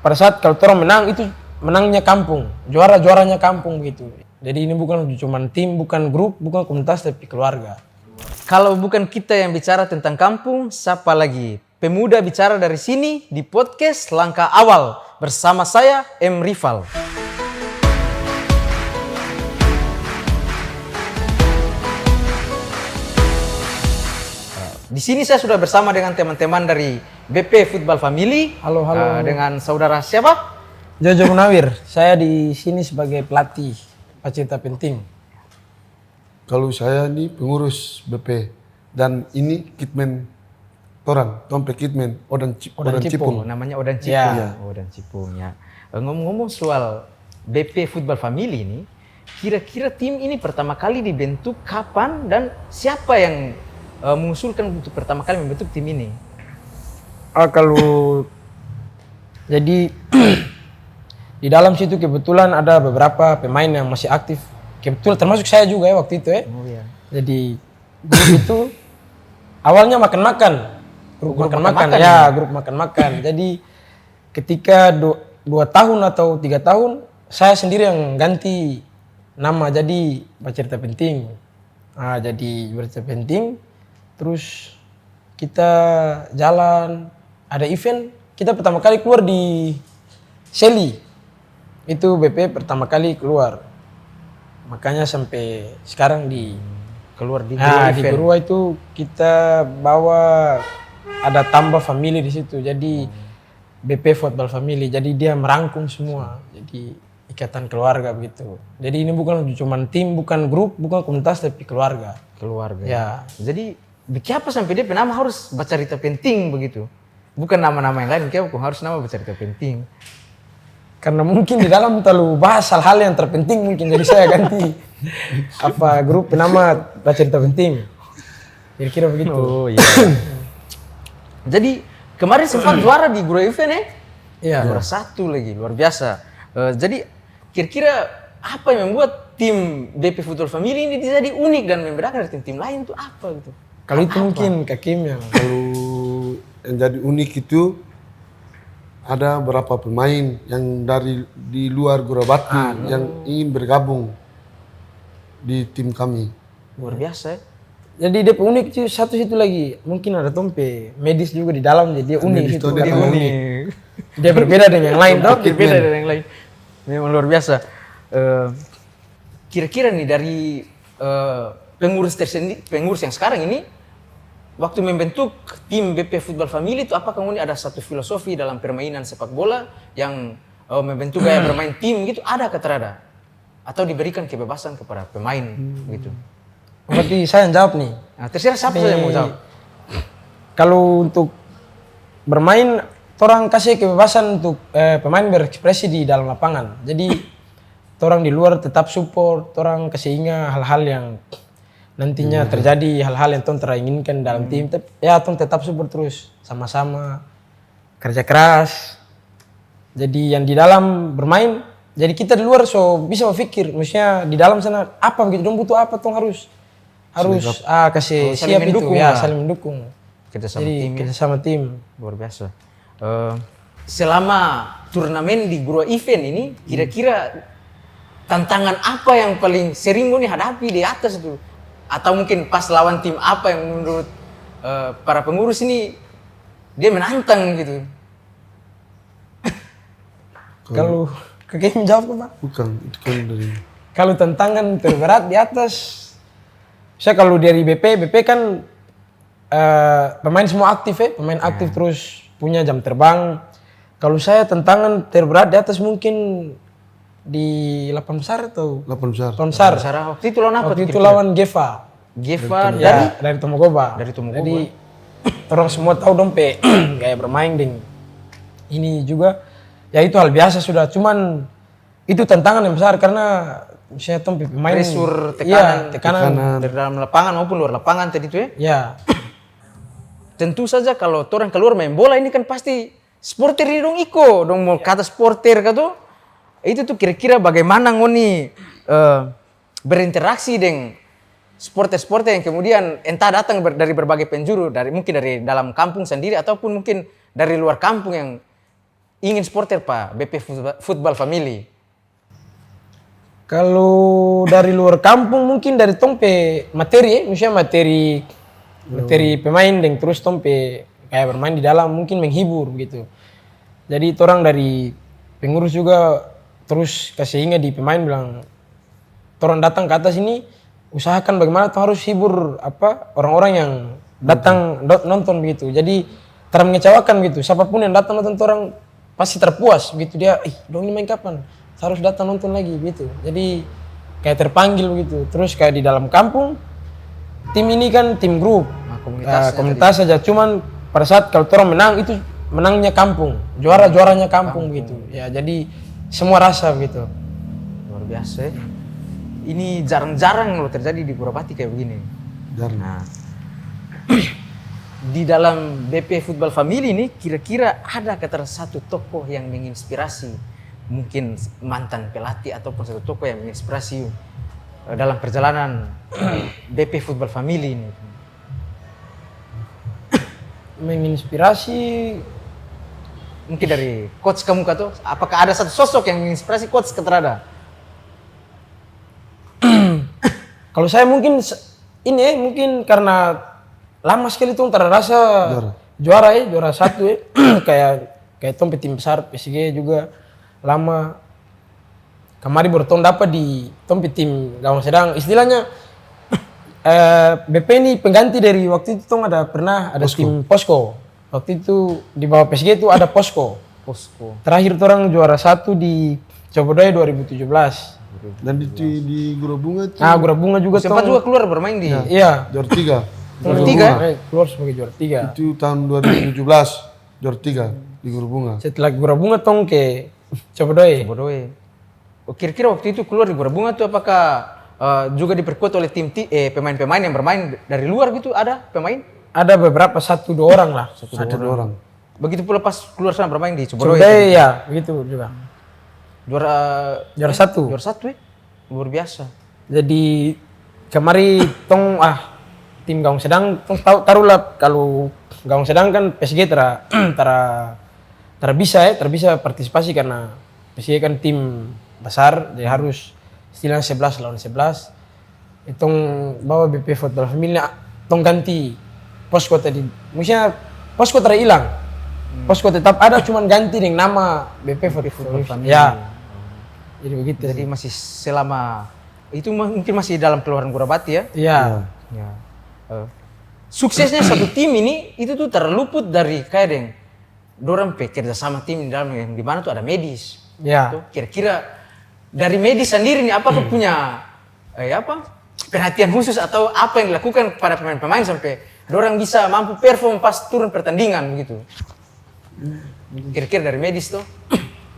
pada saat kalau orang menang itu menangnya kampung, juaranya kampung begitu. Jadi ini bukan cuma tim, bukan grup, bukan komunitas, tapi keluarga. Kalau bukan kita yang bicara tentang kampung, siapa lagi? Pemuda bicara dari sini di podcast Langkah Awal bersama saya M. Rival. Di sini saya sudah bersama dengan teman-teman dari BP Football Family. Halo. Dengan saudara siapa? Jojo Munawir, saya di sini sebagai pelatih Pacinta Penting. Kalau saya ini pengurus BP dan ini kitman Tompe kitman Odan Cipung. Namanya Odan Cipung. Ya. Odan Cipung ya. Ngomong-ngomong soal BP Football Family ini, kira-kira tim ini pertama kali dibentuk kapan dan siapa yang mengusulkan untuk pertama kali membentuk tim ini? Kalau jadi di dalam situ kebetulan ada beberapa pemain yang masih aktif. Kebetulan termasuk saya juga ya waktu itu ya. Oh iya. Jadi grup itu awalnya makan-makan. Grup makan-makan ya, grup makan-makan. Jadi ketika 2 tahun atau 3 tahun saya sendiri yang ganti nama jadi Bercerita Penting. Jadi Bercerita Penting. Terus kita jalan, ada event, kita pertama kali keluar di Seli. Itu BP pertama kali keluar. Makanya sampai sekarang Keluar di di Gurua itu kita bawa ada tambah family di situ. Jadi BP Football Family. Jadi dia merangkum semua. Jadi ikatan keluarga begitu. Jadi ini bukan cuma tim, bukan grup, bukan komunitas, tapi keluarga. Keluarga. Ya. Jadi kenapa sampai dia nama harus Bercerita Penting begitu? Bukan nama-nama yang lain, kenapa harus nama Bercerita Penting? Karena mungkin di dalam terlalu bahas hal-hal yang terpenting mungkin, jadi saya ganti grup nama Bercerita Penting. Kira-kira begitu. Oh iya. Jadi kemarin sempat juara di Gurua Event ya? Iya. Juara 1 lagi, luar biasa. Jadi kira-kira apa yang membuat tim BP Football Family ini jadi unik dan membedakan dari tim-tim lain itu apa gitu? Kalau itu mungkin Kak Kim yang Kalau yang jadi unik itu ada beberapa pemain yang di luar Gurabati yang ingin bergabung di tim kami. Luar biasa ya. jadi dia unik sih, satu situ lagi mungkin ada Tompe medis juga di dalam, jadi dia unik Medis itu tuh dia karena unik. dia berbeda dengan yang lain toh. Berbeda dari yang lain. Memang luar biasa. Kira-kira nih dari pengurus yang sekarang ini, waktu membentuk tim BP Football Family itu apakah kemudian ada satu filosofi dalam permainan sepak bola yang membentuk gaya bermain tim gitu, ada atau terada? Atau diberikan kebebasan kepada pemain gitu? Berarti saya yang jawab nih. Nah, terserah siapa saja yang mau jawab. Kalau untuk bermain, orang kasih kebebasan untuk pemain berekspresi di dalam lapangan. Jadi orang di luar tetap support, orang kasih ingat hal-hal yang nantinya terjadi, hal-hal yang tong teringinkan dalam tim. Ya tong tetap support terus, sama-sama kerja keras. Jadi yang di dalam bermain, jadi kita di luar so bisa berpikir, maksudnya di dalam sana apa begitu, dong butuh apa, tong harus kasih saling siap mendukung itu, ya. saling mendukung. Kerjasama Jadi tim. kita sama tim. Luar biasa. Selama turnamen di Gurua Event ini, kira-kira tantangan apa yang paling sering nih hadapi di atas itu? Atau mungkin pas lawan tim apa yang menurut para pengurus ini dia menantang gitu? Kalau kakek menjawab apa? Bukan, itu kan dari Kalau tantangan terberat di atas, saya kalau dari BP kan pemain semua aktif ya, pemain aktif terus punya jam terbang. Kalau saya tantangan terberat di atas mungkin di 8 besar atau 8 besar. 8 besar. Sarah waktu itu lawan apa? Waktu tuh itu kira-kira? lawan Geva dari Tomogoba. Dari Tomogoba. Jadi orang semua tahu dong gaya bermain ding. Ini juga ya itu hal biasa sudah, cuman itu tantangan yang besar karena misalnya Tom pemain Pressure, tekanan dari dalam lapangan maupun luar lapangan tadi itu ya. ya. Tentu saja kalau orang keluar main bola ini kan pasti sporter ini dong dong mau kata sporter kata itu tuh kira-kira bagaimana ngoni berinteraksi dengan supporter-supporter yang kemudian entah datang dari berbagai penjuru, mungkin dari dalam kampung sendiri ataupun mungkin dari luar kampung yang ingin supporter Pak BP Football Family? Kalau dari luar kampung mungkin dari tompe materi, misalnya materi pemain dan terus tompe kayak bermain di dalam mungkin menghibur gitu. Jadi orang dari pengurus juga terus kasih ingat di pemain bilang, orang datang ke atas ini usahakan bagaimana tuh harus hibur orang-orang yang datang nonton begitu. Jadi tidak mengecewakan gitu. Siapapun yang datang nonton orang pasti terpuas begitu, dia, dong ini main kapan? Harus datang nonton lagi gitu. Jadi kayak terpanggil begitu. Terus kayak di dalam kampung, tim ini kan tim grup, komunitas saja. Cuman pada saat kalau orang menang itu menangnya kampung, juaranya kampung gitu. Ya jadi semua rasa gitu. Luar biasa ya. Ini jarang-jarang loh terjadi di Purwabati kayak begini. Jarang. Nah, di dalam BP Football Family ini kira-kira ada kata satu tokoh yang menginspirasi, mungkin mantan pelatih ataupun satu tokoh yang menginspirasi dalam perjalanan BP Football Family ini? Menginspirasi Mungkin dari coach kamu kata, apakah ada satu sosok yang menginspirasi coach keterada? kalau saya mungkin ini mungkin karena lama sekali tuh terasa juara satu kayak tompe tim besar PSG juga lama. Kemarin baru dapat di tompe tim gawang sedang, istilahnya BP ini pengganti dari waktu itu pernah ada tim Posko. Waktu itu di bawah PSG itu ada Posko. Terakhir orang juara satu di Cobodoy 2017. Dan di Gura Bunga itu. Nah, Gura Bunga juga sempat juga keluar bermain di. Iya. Juara 3. Juara 3? Keluar sebagai juara 3. Itu tahun 2017 juara 3 di Gura Bunga. Setelah Gura Bunga ke Cobodoy. Oh, kira-kira waktu itu keluar di Gura Bunga itu apakah juga diperkuat oleh pemain-pemain yang bermain dari luar gitu, ada pemain? Ada beberapa, 1-2 orang lah. 1-2 orang. Begitu pula pas keluar sana bermain di Cobodoy. Cobodoy ya, begitu juga. Juara 1. Juara 1 ya? Luar biasa. Jadi kemari tim gawang sedang taruhlah kalau gawang sedang kan PSG bisa partisipasi karena PSG kan tim besar, jadi harus istilahnya 11 lawan 11. Itong bawa BP Football Family tong ganti Posko tadi. Maksudnya Posko hilang. Posko tetap ada, cuman ganti dengan nama BP Football Family. Ya. Jadi begitu. Jadi masih selama itu mungkin masih dalam keluaran Purwabati ya? Iya. Ya. Suksesnya satu tim ini itu tuh terluput dari kayak dorang kerja sama tim di dalam yang di mana tuh ada medis. Ya. Tuh, kira-kira dari medis sendiri nih apakah punya perhatian khusus atau apa yang dilakukan kepada pemain-pemain sampai dorang bisa mampu perform pas turun pertandingan gitu? Kira-kira dari medis tuh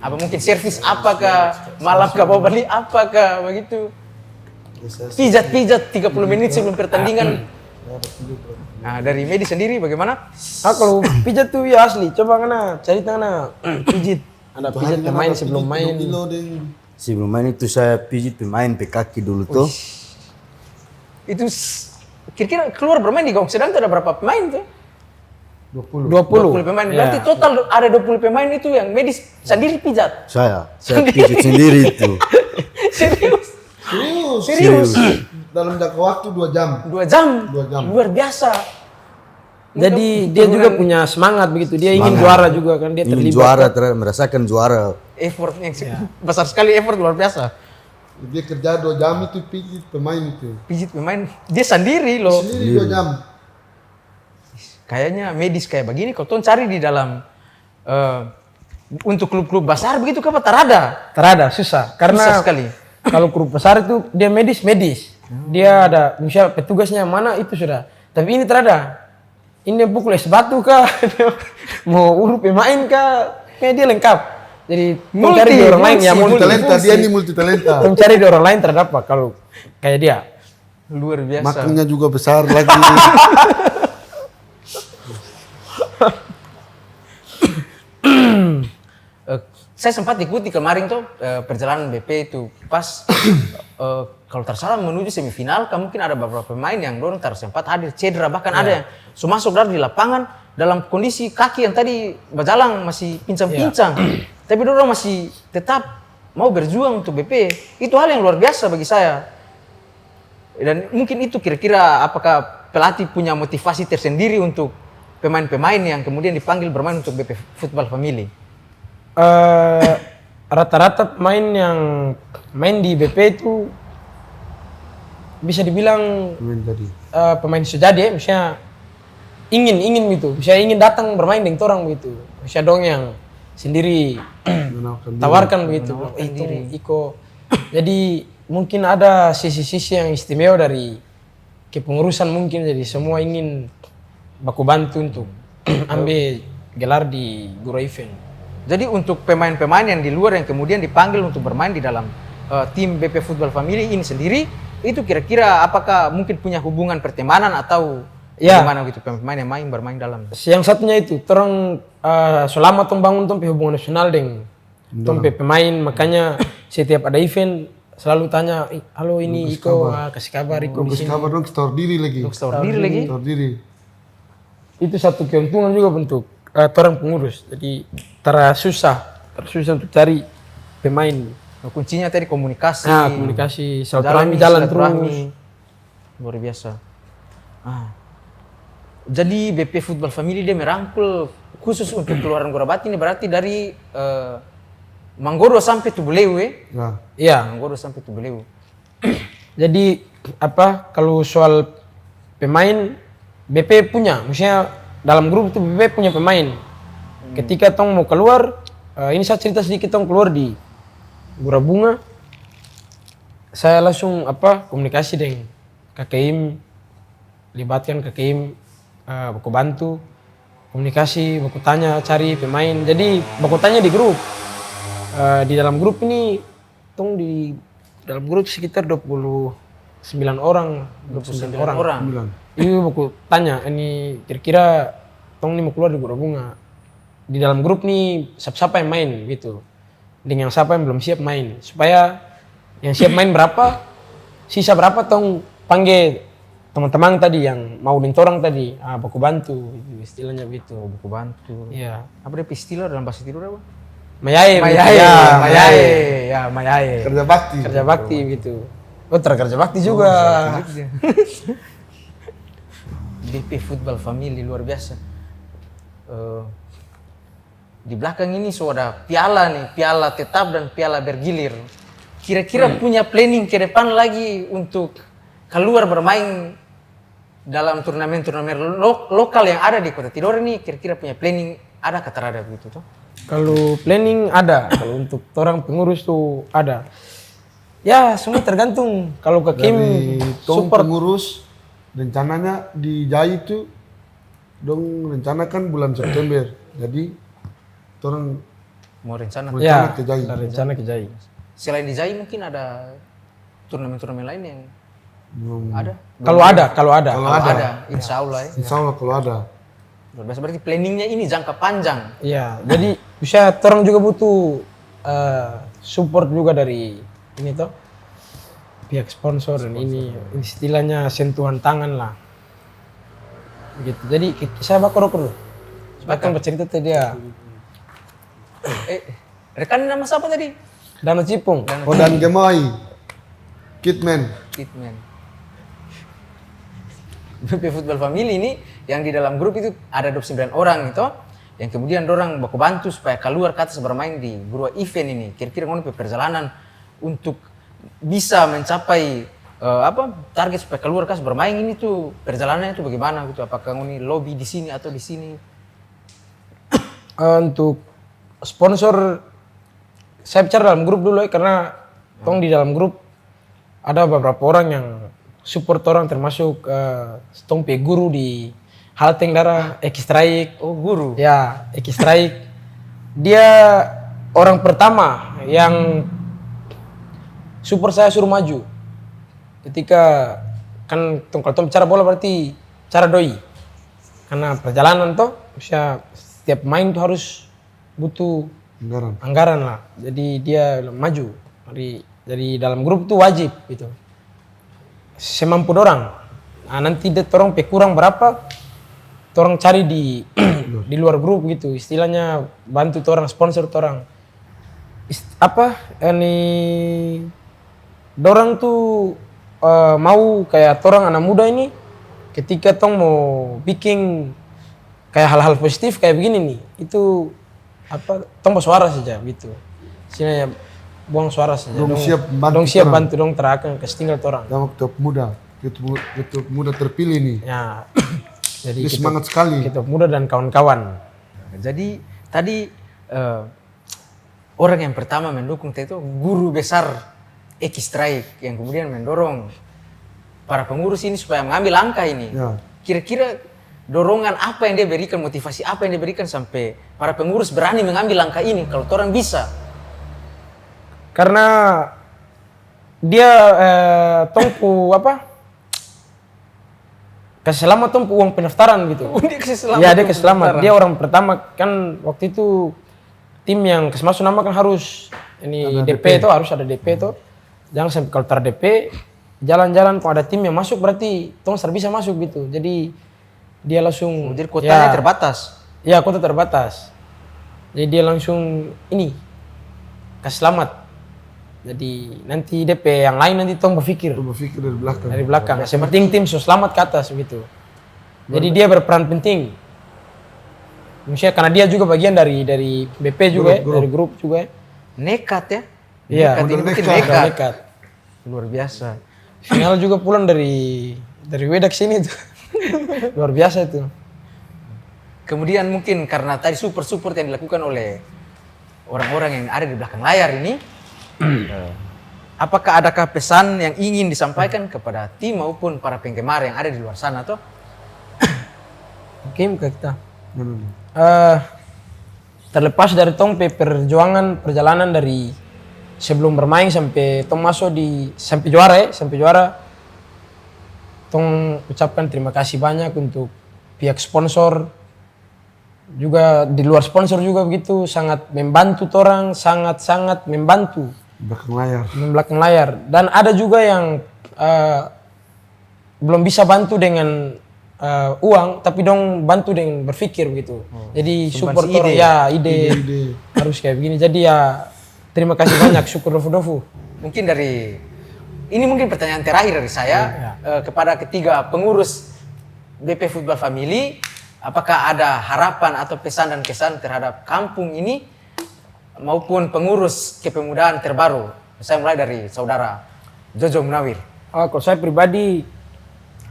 apa mungkin servis, apakah malam ke bawa beli, apakah begitu pijat 30 menit sebelum pertandingan? Nah, dari medis sendiri bagaimana? Kalau pijat tuh ya asli, coba cari pijit. Ada pijat pemain sebelum main. Sebelum main itu saya pijit pemain pe kaki dulu tuh. Itu kira-kira keluar bermain di gawang sedang itu ada berapa pemain tuh? 20 pemain. Berarti total ada 20 pemain itu yang medis sendiri pijat. Saya pijit sendiri itu. Serius. Dalam jangka waktu 2 jam. 2 jam. 2 jam. Luar biasa. Jadi dia juga punya semangat begitu. Dia ingin juara juga kan, dia Ingin terlibat. juara, merasakan juara. Effort yang besar sekali, effort luar biasa. Dia kerja 2 jam itu pijit pemain itu. Pijit pemain dia sendiri loh. Sendiri 2 jam. Kayaknya medis kayak begini kalau tuh cari di dalam untuk klub-klub besar begitu kan Terada, susah. Karena susah sekali. kalau klub besar itu dia medis. Dia ada misalnya petugasnya mana itu sudah. Tapi ini terada. Ini dia pukul es batu kah? Mau urut pemain kah? Kayak dia lengkap. Jadi mencari di orang lain ya Multitalenta, dia ini multitalenta. mencari di orang lain terdapat kalau kayak dia. Luar biasa. Maklumnya juga besar lagi. Saya sempat ikuti kemarin tuh perjalanan BP itu pas kalau tersalah menuju semifinal, kan mungkin ada beberapa pemain yang dorong sempat hadir cedera, bahkan ada yang masuk dari di lapangan dalam kondisi kaki yang tadi berjalan masih pincang-pincang, tapi dorong masih tetap mau berjuang untuk BP. Itu hal yang luar biasa bagi saya. Dan mungkin itu kira-kira apakah pelatih punya motivasi tersendiri untuk pemain-pemain yang kemudian dipanggil bermain untuk BP Football Family? Rata-rata pemain yang main di BP itu bisa dibilang Tadi. pemain sejadi ya, misalnya ingin gitu, misalnya ingin datang bermain dengan orang begitu, misalnya dong yang sendiri tawarkan begitu, itu Iko. Jadi mungkin ada sisi-sisi yang istimewa dari kepengurusan mungkin, jadi semua ingin baku bantu untuk ambil gelar di Guro Event. Jadi untuk pemain-pemain yang di luar yang kemudian dipanggil untuk bermain di dalam tim BP Football Family ini sendiri, itu kira-kira apakah mungkin punya hubungan pertemanan atau bagaimana gitu pemain yang bermain dalam? Yang satunya itu, terang selama tong bangun tong hubungan nasional dengan tong pemain, makanya setiap ada event selalu tanya, halo ini Iko, kasih kabar Iko di sini. Kasih kabar dong, store diri lagi. Store diri. Itu satu keuntungan juga untuk orang pengurus, jadi susah untuk cari pemain. Kuncinya tadi komunikasi. Komunikasi, silaturahmi jalan terus. Luar biasa. Jadi BP Football Family dia merangkul khusus untuk keluaran Gorabati ini berarti dari Manggoro sampai Tubuleu ya? Iya. Manggoro sampai Tubuleu. Jadi kalau soal pemain BP punya, maksudnya dalam grup itu BP punya pemain. Ketika tong mau keluar, ini saya cerita sedikit, tong keluar di Gura Bunga, saya langsung komunikasi dengan KKIM, libatkan KKIM, baku bantu, komunikasi, baku tanya, cari pemain. Jadi baku tanya di grup. Di dalam grup ini, tong di dalam grup sekitar 29 orang. Iya, baku tanya, ini kira-kira tong ini mau keluar di Gura Bunga. Di dalam grup nih siapa yang main gitu. Dengan siapa yang belum siap main. Supaya yang siap main berapa, sisa berapa tong panggil teman-teman tadi yang mau orang tadi. Baku bantu, istilahnya begitu. Baku bantu. Iya. Apa dia istilah dalam bahasa tidur apa? Mayae. Kerja bakti gitu. Oh, kerja bakti juga. BP Football Family luar biasa. Di belakang ini sudah piala nih, piala tetap dan piala bergilir. Kira-kira punya planning ke depan lagi untuk keluar bermain dalam turnamen-turnamen lokal yang ada di Kota Tidore ini, kira-kira punya planning ada kata terhadap gitu tuh? Kalau planning ada, kalau untuk orang pengurus tuh ada. Ya semua tergantung. Kalau ke Kim support pengurus, rencananya di Jai itu dong rencanakan bulan September. Jadi orang mau rencana ke Jai. Rencana ke Jai. Selain di Jai mungkin ada turnamen-turnamen lain yang belum ada? Kalau ada. Insya Allah ya. Insya Allah kalau ada. Luar biasa, berarti planningnya ini jangka panjang. Iya, jadi bisa orang juga butuh support juga dari ini toh pihak sponsor dan ini istilahnya sentuhan tangan lah. Begitu. Jadi saya bakal dulu. Sebagian bercerita tadi dia. Rekan nama siapa tadi? Dana Cipung. Kodan Gemai. Kitman. BP Football Family ini yang di dalam grup itu ada 29 orang itu yang kemudian orang baku bantu supaya keluar ke atas bermain di Gurua Event ini. Kira-kira ngono perjalanan untuk bisa mencapai target supaya keluar ke atas bermain ini tuh perjalanannya itu bagaimana gitu? Apakah ini lobby di sini atau di sini? Untuk sponsor saya bicara dalam grup dulu ya, karena tong di dalam grup ada beberapa orang yang support orang, termasuk tong pe guru di Halteng Darah Eki Strike. Oh, guru. Ya, Eki Strike. Dia orang pertama yang support saya suruh maju. Ketika kan kalau tong bicara bola berarti cara doi. Karena perjalanan toh, setiap main tuh harus butuh Anggaran lah. Jadi dia maju dari dalam grup itu wajib gitu. Semampu dorang. Nah, nanti torang kurang berapa, torang cari di di luar grup gitu. Istilahnya bantu torang, sponsor torang. Ini dorang tuh mau kayak torang anak muda ini ketika tong mau bikin kayak hal-hal positif kayak begini nih, itu tong bersuara saja gitu. Istilahnya buang suara saja. Dong siap bantu dong siap torang. bantu dong terakan ke tinggal torang. Yang ketua muda terpilih nih. Ya. Jadi Dia semangat sekali. Ketua muda dan kawan-kawan. Jadi tadi orang yang pertama mendukung itu guru besar Eki Strike yang kemudian mendorong para pengurus ini supaya mengambil langkah ini. Ya. Kira-kira dorongan apa yang dia berikan, motivasi apa yang dia berikan sampai para pengurus berani mengambil langkah ini kalau orang bisa? Karena dia tongpu kasih selamat tongpu uang pendaftaran gitu. Dia kasih selamat. Ya dia kasih selamat. Dia orang pertama kan waktu itu tim yang kasih masuk nama kan harus ini ada DP itu harus ada DP itu. Jangan sampai kalau tar DP jalan-jalan kalau ada tim yang masuk berarti tong bisa masuk gitu. Jadi dia langsung jadi kuotanya terbatas. Ya kota terbatas. Jadi dia langsung kasih selamat. Jadi nanti DP yang lain nanti tong berpikir dari belakang. dari belakang. Yang penting tim selamat ke atas begitu. Jadi dia berperan penting. Maksudnya karena dia juga bagian dari BP juga Grup. dari grup juga. Nekat ya. Iya. Nekat ini mungkin Nekat. nekat. Luar biasa. Final juga pulang dari Wedak sini tuh. Luar biasa itu. Kemudian mungkin karena tadi support yang dilakukan oleh orang-orang yang ada di belakang layar ini, apakah adakah pesan yang ingin disampaikan kepada tim maupun para penggemar yang ada di luar sana toh? Oke, kita. Terlepas dari tong perjalanan dari sebelum bermain sampai tong masuk sampai juara, tong ucapkan terima kasih banyak untuk pihak sponsor, juga di luar sponsor juga begitu sangat membantu torang, sangat membantu belakang layar. Dan ada juga yang belum bisa bantu dengan uang, tapi dong bantu dengan berpikir begitu. Jadi support torang ide harus kayak begini. Jadi ya terima kasih banyak, syukur dofu. Mungkin ini mungkin pertanyaan terakhir dari saya kepada ketiga pengurus BP Football Family, apakah ada harapan atau pesan dan kesan terhadap kampung ini maupun pengurus kepemudaan terbaru? Saya mulai dari saudara Jojo Munawir. Kalau saya pribadi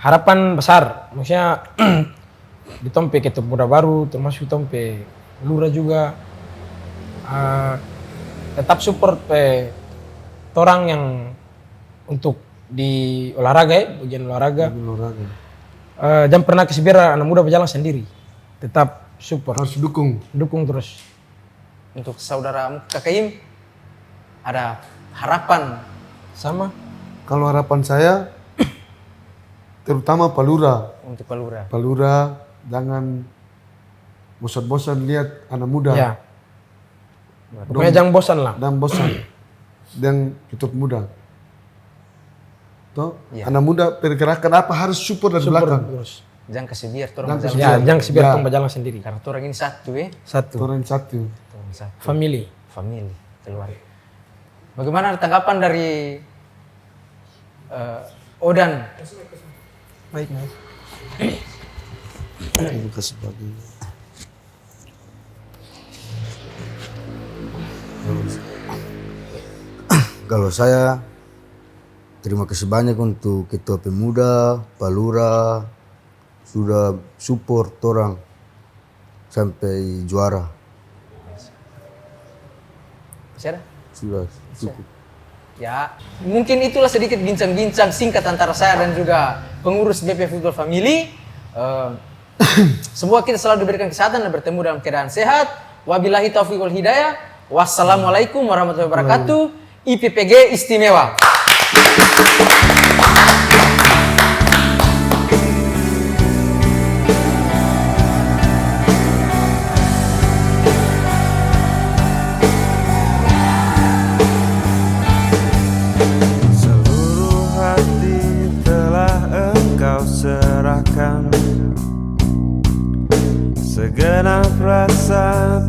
harapan besar, maksudnya di Tompe Ketua Muda baru, termasuk Tompe Lura juga tetap support orang yang untuk di olahraga bagian olahraga. Jangan pernah kasih biar anak muda berjalan sendiri. Tetap support. Harus dukung terus. Untuk saudara Kakaim ada harapan Sama. Kalau harapan saya terutama Palura untuk Palura. Palura jangan bosan-bosan lihat anak muda. Ya. Pokoknya jangan bosan lah. Dan bosan. Dan tutup muda. Toh, Ya. anak muda pergerakan apa harus support dari belakang. Terus. Jangan kasih biar orang Jangan berjalan kasih Ya, biar. jangan kasih biar Ya. tong berjalan sendiri. karena orang ini satu ya. Satu. Orang satu. Orang satu. Family. Family, keluarga. Bagaimana tanggapan dari Odan? Baik, Mas. Terima kasih bagi. Kalau saya terima kasih banyak untuk Ketua Pemuda, Palura, sudah support orang sampai juara. Masih ada? Sudah cukup. Ya, mungkin itulah sedikit bincang-bincang singkat antara saya dan juga pengurus BP Football Family. Semoga kita selalu diberikan kesehatan dan bertemu dalam keadaan sehat. Wabillahi taufiq wal hidayah. Wassalamualaikum warahmatullahi wabarakatuh. IPPG istimewa. rasa